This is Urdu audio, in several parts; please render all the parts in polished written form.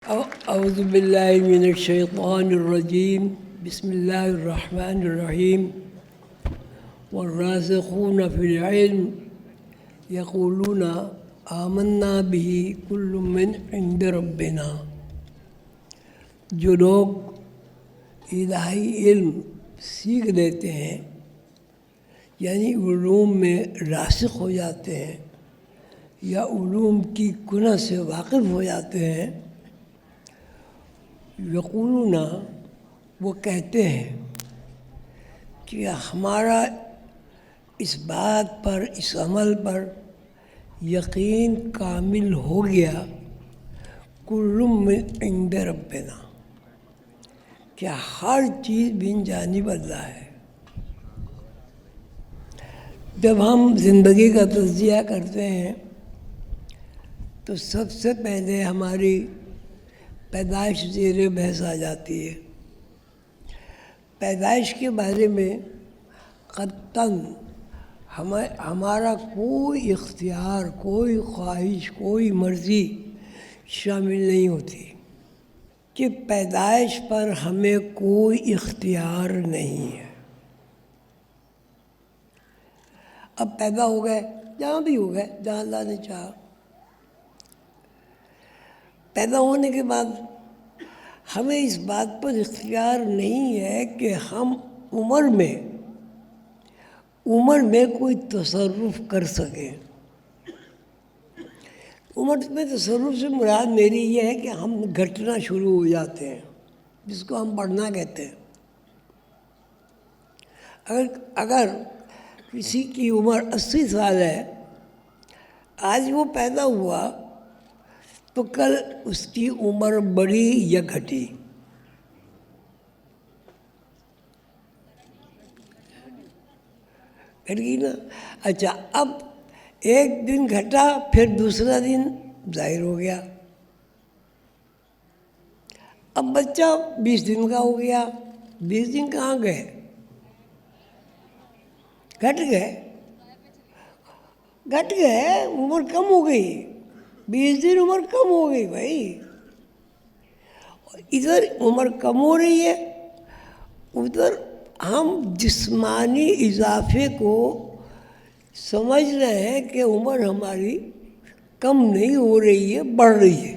اعوذ باللہ من الشیطان الرجیم بسم اللہ الرحمن الرحیم والراسخون فی العلم یقولون آمنا به کل من عند ربنا. جو لوگ الہی علم سیکھ لیتے ہیں یعنی علوم میں راسخ ہو جاتے ہیں یا علوم کی کنہ سے واقف ہو جاتے ہیں، یقولون وہ کہتے ہیں کہ ہمارا اس بات پر، اس عمل پر یقین کامل ہو گیا، کل من عند ربنا، کہ ہر چیز بن جانب اللہ ہے. جب ہم زندگی کا تجزیہ کرتے ہیں تو سب سے پہلے ہماری پیدائش زیر بحث آ جاتی ہے. پیدائش کے بارے میں قطعاً ہمارا کوئی اختیار، کوئی خواہش، کوئی مرضی شامل نہیں ہوتی، کہ پیدائش پر ہمیں کوئی اختیار نہیں ہے. اب پیدا ہو گئے، جہاں بھی ہو گئے، جہاں اللہ نے چاہا. پیدا ہونے کے بعد ہمیں اس بات پر اختیار نہیں ہے کہ ہم عمر میں کوئی تصرف کر سکیں. عمر میں تصرف سے مراد میری یہ ہے کہ ہم گھٹنا شروع ہو جاتے ہیں، جس کو ہم بڑھنا کہتے ہیں. اگر کسی کی عمر 80 سال ہے، آج وہ پیدا ہوا تو کل اس کی عمر بڑھی یا گھٹی؟ گھٹ گئی نا. اچھا، اب ایک دن گھٹا، پھر دوسرا دن ظاہر ہو گیا. اب بچہ 20 دن کا ہو گیا. 20 دن کہاں گئے؟ گھٹ گئے، عمر کم ہو گئی. 20 دن عمر کم ہو گئی بھائی. ادھر عمر کم ہو رہی ہے، ادھر ہم جسمانی اضافے کو سمجھ رہے ہیں کہ عمر ہماری کم نہیں ہو رہی ہے، بڑھ رہی ہے.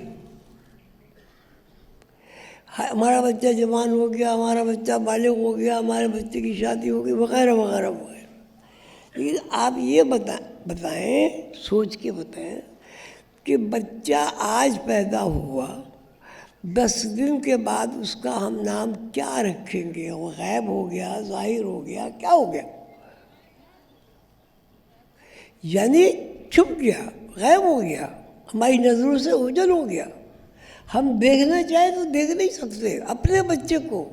ہمارا بچہ جوان ہو گیا، ہمارا بچہ بالغ ہو گیا، ہمارے بچے کی شادی ہو گئی، وغیرہ وغیرہ وغیرہ. لیکن آپ یہ بتائیں، سوچ کے بتائیں کہ بچہ آج پیدا ہوا، 10 دن کے بعد اس کا ہم نام کیا رکھیں گے؟ وہ غائب ہو گیا، ظاہر ہو گیا، کیا ہو گیا؟ یعنی چھپ گیا، غائب ہو گیا، ہماری نظروں سے اوجھل ہو گیا. ہم دیکھنا چاہیں تو دیکھ نہیں سکتے اپنے بچے کو.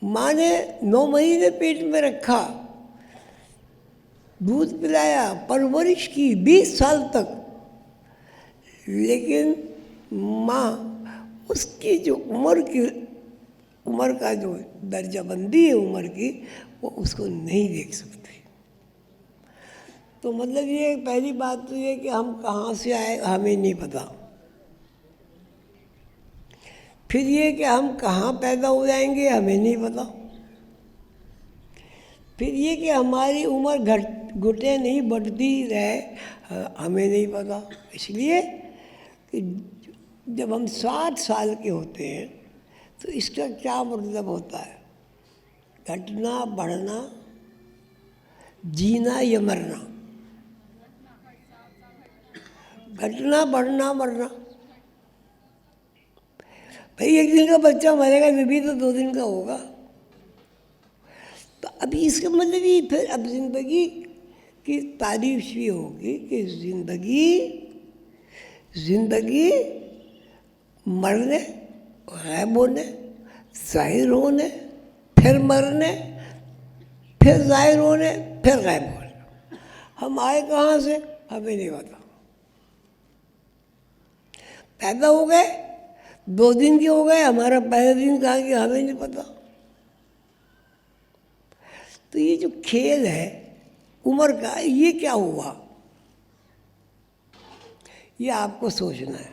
ماں نے 9 مہینے پیٹ میں رکھا، دودھ پلایا، پرورش کی 20 سال تک، لیکن ماں اس کی جو عمر کا جو درجہ بندی ہے عمر کی، وہ اس کو نہیں دیکھ سکتی. تو مطلب یہ پہلی بات تو یہ کہ ہم کہاں سے آئے ہمیں نہیں پتہ. پھر یہ کہ ہم کہاں پیدا ہو جائیں گے ہمیں نہیں پتہ. پھر یہ کہ ہماری عمر گھٹے نہیں بڑھتی رہے ہمیں نہیں پتہ. اس لیے کہ جب ہم 60 سال کے ہوتے ہیں تو اس کا کیا مطلب ہوتا ہے؟ گھٹنا، بڑھنا، جینا یا مرنا؟ گھٹنا، بڑھنا، مرنا. بھائی ایک دن کا بچہ مرے گا بھی تو 2 دن کا ہوگا. تو ابھی اس کا مطلب یہ پھر اب زندگی کی تعریف بھی ہوگی کہ زندگی مرنے، غائب ہونے، ظاہر ہونے، پھر مرنے، پھر ظاہر ہونے، پھر غائب ہونے. ہم آئے کہاں سے ہمیں نہیں پتا. پیدا ہو گئے، 2 دن کے ہو گئے، ہمارا پہلا دن کہاں کہ ہمیں نہیں پتا. تو یہ جو کھیل ہے عمر کا، یہ کیا ہوا؟ یہ آپ کو سوچنا ہے.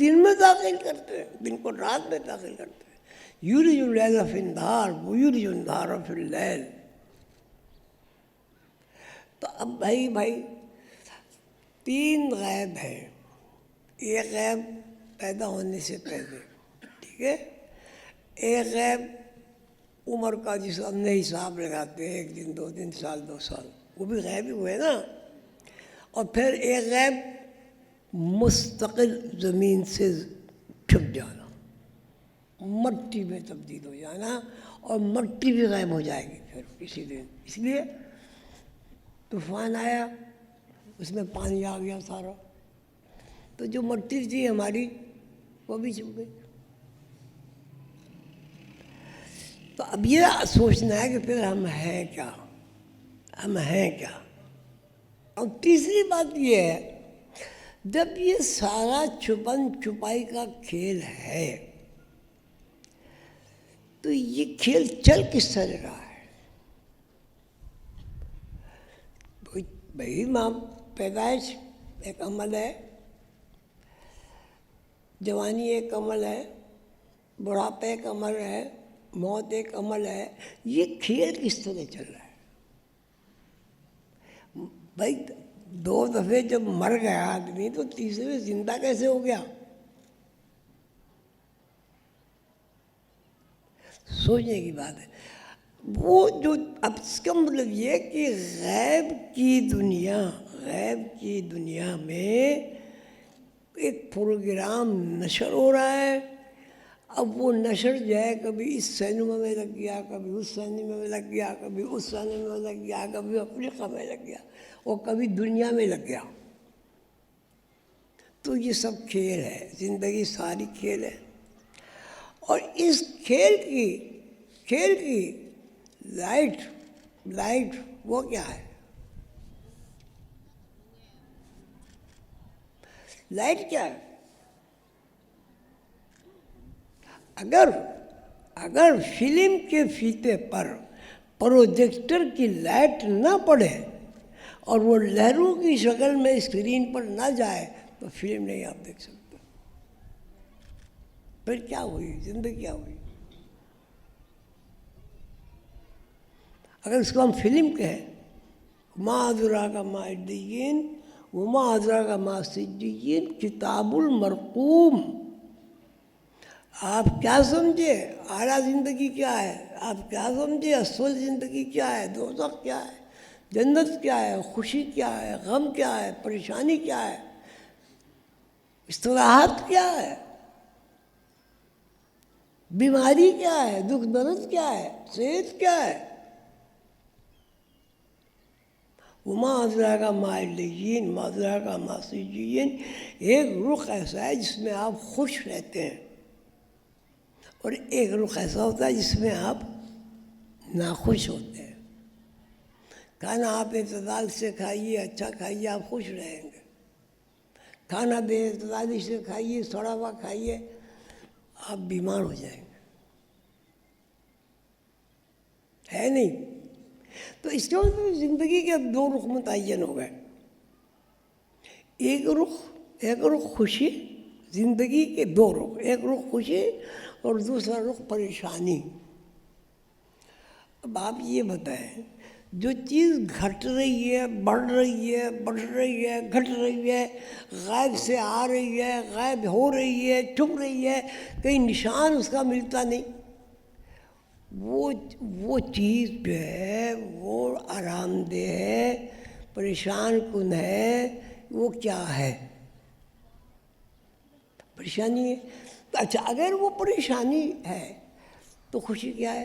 دن میں داخل کرتے ہیں، دن کو رات میں داخل کرتے ہیں. یولج اللیل فی النہار ویولج النہار فی اللیل. تو اب بھائی 3 غیب ہیں. ایک غیب پیدا ہونے سے پہلے، ٹھیک ہے، ایک غیب عمر کا جس ہم نے حساب لگاتے ہیں 1 دن 2 دن سال 2 سال، وہ بھی غیب ہی ہوئے نا. اور پھر ایک غیب مستقل زمین سے چھپ جانا، مٹی میں تبدیل ہو جانا، اور مٹی بھی غائب ہو جائے گی پھر کسی دن. اس لیے طوفان آیا، اس میں پانی آ گیا سارا، تو جو مٹی تھی ہماری وہ بھی چھپ گئی. تو اب یہ سوچنا ہے کہ پھر ہم ہیں کیا، ہم ہیں کیا. اور تیسری بات یہ ہے، جب یہ سارا چھپن چھپائی کا کھیل ہے تو یہ کھیل چل کس طرح رہا ہے؟ بھائی ماں پیدائش ایک عمل ہے، جوانی ایک عمل ہے، بڑھاپے ایک عمل ہے، موت ایک عمل ہے. یہ کھیل کس طرح چل رہا ہے؟ بھائی 2 دفعے جب مر گیا آدمی تو تیسرے زندہ کیسے ہو گیا؟ سوچنے کی بات ہے. وہ جو اب اس کا مطلب یہ کہ غیب کی دنیا میں ایک پروگرام نشر ہو رہا ہے. اب وہ نشر جو ہے کبھی اس سینما میں لگ گیا، کبھی اس سینما میں لگ گیا، کبھی اس سینما میں لگ گیا، کبھی افریقہ میں لگ گیا، اور کبھی دنیا میں لگ گیا. تو یہ سب کھیل ہے، زندگی ساری کھیل ہے. اور اس کھیل کی لائٹ وہ کیا ہے؟ لائٹ کیا ہے؟ اگر فلم کے فیتے پر پروجیکٹر کی لائٹ نہ پڑے اور وہ لہروں کی شکل میں اسکرین پر نہ جائے تو فلم نہیں آپ دیکھ سکتے. پھر کیا ہوئی زندگی؟ کیا ہوئی؟ اگر اس کو ہم فلم کہیں، ما ادراک ما علیین وما ادراک ما سجین کتاب المرقوم. آپ کیا سمجھے اعلیٰ زندگی کیا ہے؟ آپ کیا سمجھے اصل زندگی کیا ہے؟ دوزخ کیا ہے؟ جنت کیا ہے؟ خوشی کیا ہے؟ غم کیا ہے؟ پریشانی کیا ہے؟ اصطلاحات کیا ہے؟ بیماری کیا ہے؟ دکھ درد کیا ہے؟ صحت کیا ہے؟ وما ادراک ما علیین وما ادراک ما سجین. ایک رخ ایسا ہے جس میں آپ خوش رہتے ہیں، اور ایک رخ ایسا ہوتا ہے جس میں آپ ناخوش ہوتے ہیں. کھانا آپ اعتدال سے کھائیے، اچھا کھائیے، آپ خوش رہیں گے. کھانا بے اعتدالی سے کھائیے، سڑا ہوا کھائیے، آپ بیمار ہو جائیں گے. ہے نہیں؟ تو اس کے بعد زندگی کے 2 رخ متعین ہو گئے. ایک رخ خوشی، زندگی کے 2 رخ، ایک رخ خوشی اور دوسرا رخ پریشانی. اب آپ یہ بتائیں، جو چیز گھٹ رہی ہے، بڑھ رہی ہے، گھٹ رہی ہے، غائب سے آ رہی ہے، غائب ہو رہی ہے، چھپ رہی ہے، کہیں نشان اس کا ملتا نہیں، وہ چیز جو ہے وہ آرام دہ ہے، پریشان کن ہے. وہ کیا ہے؟ پریشانی ہے. اچھا اگر وہ پریشانی ہے تو خوشی کیا ہے؟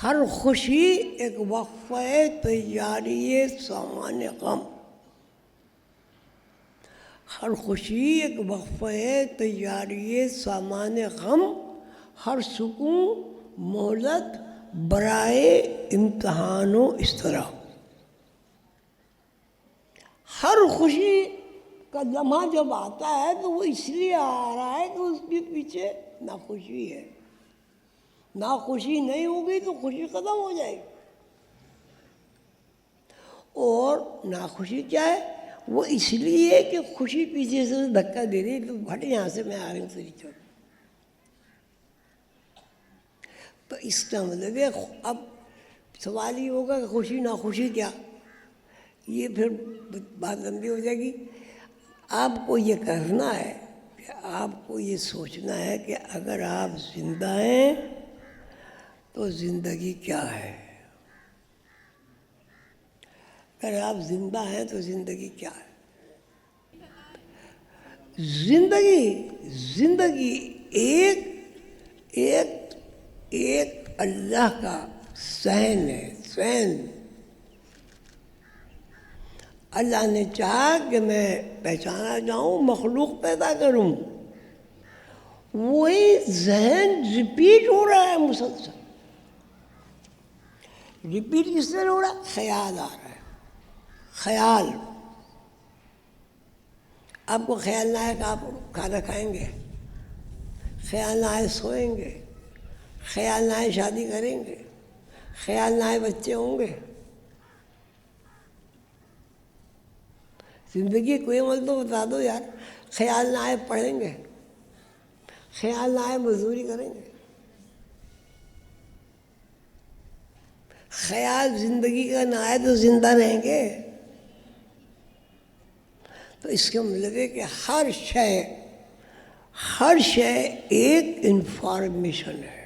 ہر خوشی ایک وقفہ تیاری سامان غم. ہر خوشی ایک وقفہ تیاری سامان غم. ہر سکون مہلت برائے امتحان و اضطراب. ہر خوشی کا لمحہ جب آتا ہے تو وہ اس لیے آ رہا ہے کہ اس کے پیچھے ناخوشی ہے. ناخوشی نہیں ہوگی تو خوشی ختم ہو جائے گی. اور اور ناخوشی کیا ہے؟ وہ اس لیے کہ خوشی پیچھے سے دھکا دے رہی تو ہٹ یہاں سے، میں آ رہی ہوں تیری چھوڑ. تو اس کا مطلب ہے اب سوال یہ ہوگا کہ خوشی ناخوشی کیا، یہ پھر بات لمبی ہو جائے گی. آپ کو یہ کرنا ہے کہ آپ کو یہ سوچنا ہے کہ اگر آپ زندہ ہیں تو زندگی کیا ہے. اگر آپ زندہ ہیں تو زندگی کیا ہے. زندگی ایک ایک ایک اللہ کا صحن ہے. صحن اللہ نے چاہا کہ میں پہچانا جاؤں، مخلوق پیدا کروں. وہی ذہن ریپیٹ ہو رہا ہے مسلسل. ریپیٹ کس طرح ہو رہا ہے؟ خیال آ رہا ہے. خیال، آپ کو خیال نہ آئے کہ آپ کھانا کھائیں گے، خیال نہ آئے سوئیں گے، خیال نہ آئے شادی کریں گے، خیال نہ آئے بچے ہوں گے. زندگی کوئی عمل تو بتا دو یار. خیال نہ آئے پڑھیں گے، خیال نہ آئے مزدوری کریں گے. خیال زندگی کا نہ آئے تو زندہ رہیں گے. تو اس کا مطلب ہے کہ ہر شے ایک انفارمیشن ہے.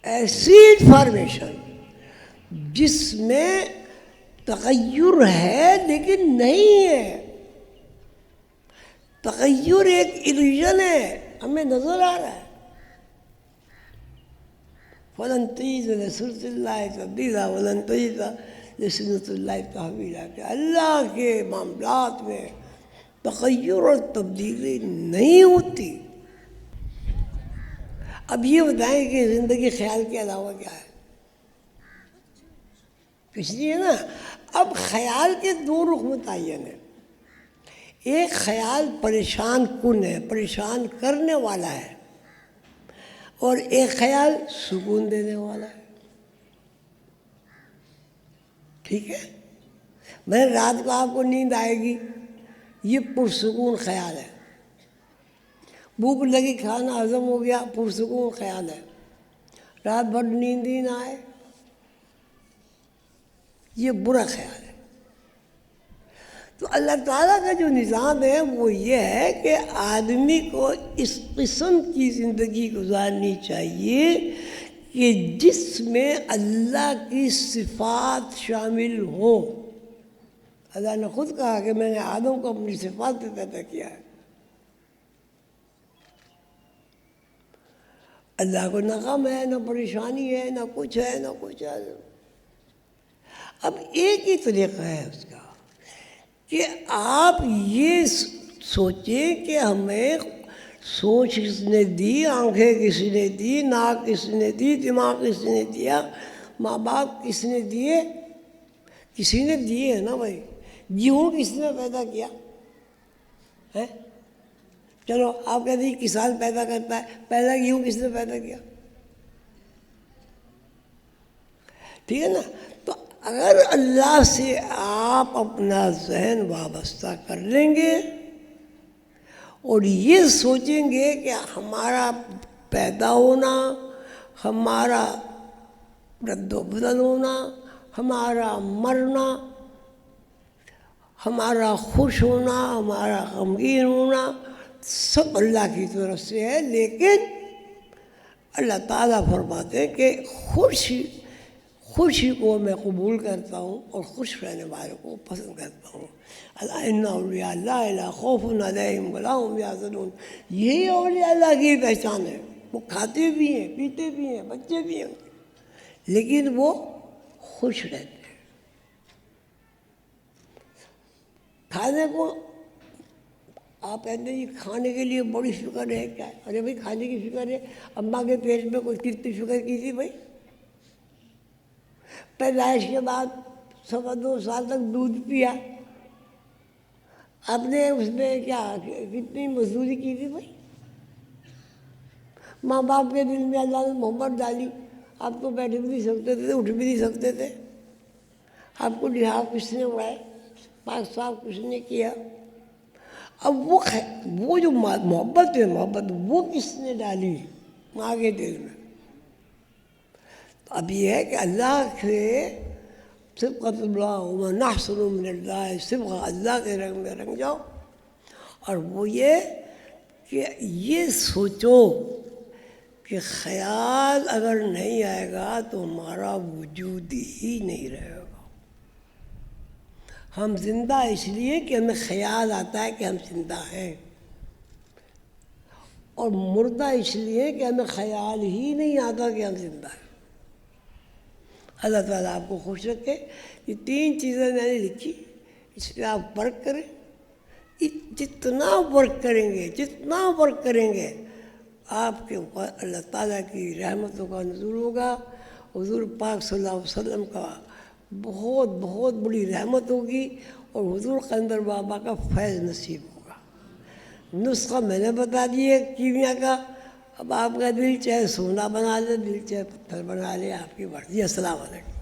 ایسی انفارمیشن جس میں تغیر ہے لیکن نہیں ہے. تغیر ایک الوژن ہے، ہمیں نظر آ رہا ہے. فَلَن تَجِدَ لِسُنَّتِ اللَّهِ تَبْدِيلًا وَلَن تَجِدَ لِسُنَّتِ اللَّهِ تَحْوِيلًا. کہ اللہ کے معاملات میں تغیر اور تبدیلی نہیں ہوتی. اب یہ بتائیں کہ زندگی خیال کے علاوہ کیا ہے؟ اس لیے نا اب خیال کے دو رخ متعین ہیں. ایک خیال پریشان کن ہے، پریشان کرنے والا ہے، اور ایک خیال سکون دینے والا ہے. ٹھیک ہے؟ میں رات کو آپ کو نیند آئے گی، یہ پرسکون خیال ہے. بھوک لگی، کھانا ہضم ہو گیا، پرسکون خیال ہے. رات بھر نیند ہی نہ آئے، یہ برا خیال ہے. تو اللہ تعالیٰ کا جو نظام ہے وہ یہ ہے کہ آدمی کو اس قسم کی زندگی گزارنی چاہیے کہ جس میں اللہ کی صفات شامل ہوں. اللہ نے خود کہا کہ میں نے آدم کو اپنی صفات سے پیدا کیا ہے. اللہ کو نہ غم ہے، نہ پریشانی ہے، نہ کچھ ہے، نہ کچھ ہے. اب ایک ہی طریقہ ہے اس کا کہ آپ یہ سوچیں کہ ہمیں سوچ کس نے دی، آنکھیں کس نے دی، ناک کس نے دی، دماغ کس نے دیا، ماں باپ کس نے دیے؟ کسی نے دیے ہے نا بھائی. گیہوں کس نے پیدا کیا ہے؟ چلو آپ کہتے ہیں کسان پیدا کرتا ہے، پہلا گیہوں کس نے پیدا کیا؟ ٹھیک ہے نا. تو اگر اللہ سے آپ اپنا ذہن وابستہ کر لیں گے اور یہ سوچیں گے کہ ہمارا پیدا ہونا، ہمارا رد و بدل ہونا، ہمارا مرنا، ہمارا خوش ہونا، ہمارا غمگین ہونا، سب اللہ کی طرف سے ہے. لیکن اللہ تعالیٰ فرماتے ہیں کہ خوشی کو میں قبول کرتا ہوں اور خوش رہنے والوں کو پسند کرتا ہوں. الا ان اولیاء اللہ لا خوف علیہم ولا هم یحزنون. یہی اولیاء اللہ کی پہچان ہے. وہ کھاتے بھی ہیں، پیتے بھی ہیں، بچے بھی ہیں، لیکن وہ خوش رہتے ہیں. کھانے کو آپ کہتے ہیں یہ کھانے کے لیے بڑی فکر ہے کیا؟ ارے بھائی کھانے کی فکر ہے. اماں کے پیٹ میں کوئی کتنی فکر کی تھی بھائی؟ پیدائش کے بعد 2.25 سال تک دودھ پیا، آپ نے اس میں کیا کتنی مزدوری کی تھی بھائی؟ ماں باپ کے دل میں اللہ نے محبت ڈالی. آپ تو بیٹھ بھی نہیں سکتے تھے، اٹھ بھی نہیں سکتے تھے. آپ کو لحاظ کس نے اڑایا؟ پاک صاف کس نے کیا؟ اب وہ جو محبت ہے، محبت وہ کس نے ڈالی ماں کے دل میں؟ تو اب یہ ہے کہ اللہ سے صبغۃ اللہ ومن احسن من اللہ صبغہ، اللہ کے رنگ میں رنگ جاؤ. اور وہ یہ کہ یہ سوچو کہ خیال اگر نہیں آئے گا تو ہمارا وجود ہی نہیں رہے گا. ہم زندہ اس لیے کہ ہمیں خیال آتا ہے کہ ہم زندہ ہیں، اور مردہ اس لیے کہ ہمیں خیال ہی نہیں آتا کہ ہم زندہ ہیں. اللہ تعالیٰ آپ کو خوش رکھے. یہ 3 چیزیں میں نے لکھی، اس پہ آپ ورک کریں. جتنا ورک کریں گے آپ کے اوپر اللہ تعالیٰ کی رحمتوں کا نزول ہوگا. حضور پاک صلی اللہ علیہ وسلم کا بہت بہت بڑی رحمت ہوگی، اور حضور قلندر بابا کا فیض نصیب ہوگا. نسخہ میں نے بتا دیا کیمیا کا. اب آپ کا دل چاہے سونا بنا لے، دل چاہے پتھر بنا لے، آپ کی مرضی. السلام علیکم.